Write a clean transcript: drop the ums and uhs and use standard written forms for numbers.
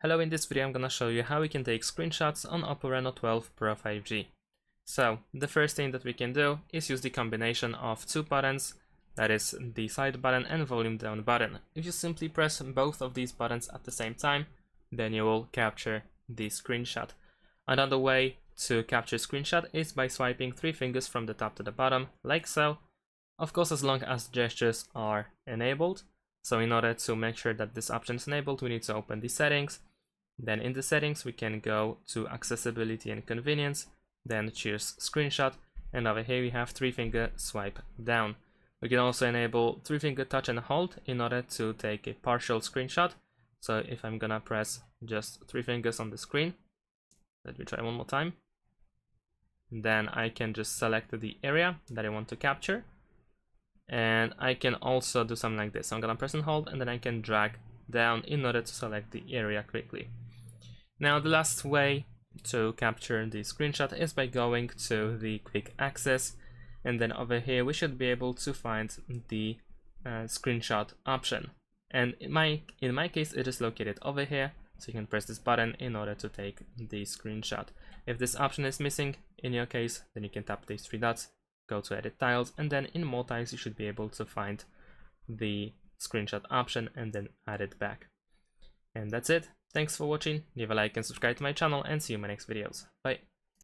Hello, in this video I'm gonna show you how we can take screenshots on OPPO Reno 12 Pro 5G. So the first thing that we can do is use the combination of two buttons, that is the side button and volume down button. If you simply press both of these buttons at the same time, then you will capture the screenshot. Another way to capture screenshot is by swiping three fingers from the top to the bottom, like so. Of course, as long as gestures are enabled. So in order to make sure that this option is enabled, we need to open the settings. Then in the settings, we can go to accessibility and convenience, then choose screenshot, and over here we have three finger swipe down. We can also enable three finger touch and hold in order to take a partial screenshot. So if I'm gonna press just three fingers on the screen, let me try one more time. Then I can just select the area that I want to capture. And I can also do something like this. So I'm gonna press and hold, and then I can drag down in order to select the area quickly. Now the last way to capture the screenshot is by going to the quick access, and then over here we should be able to find the screenshot option. And in my case it is located over here, so you can press this button in order to take the screenshot. If this option is missing in your case, then you can tap these three dots, go to edit tiles, and then in more tiles you should be able to find the screenshot option and then add it back. And that's it. Thanks for watching, leave a like and subscribe to my channel, and see you in my next videos. Bye.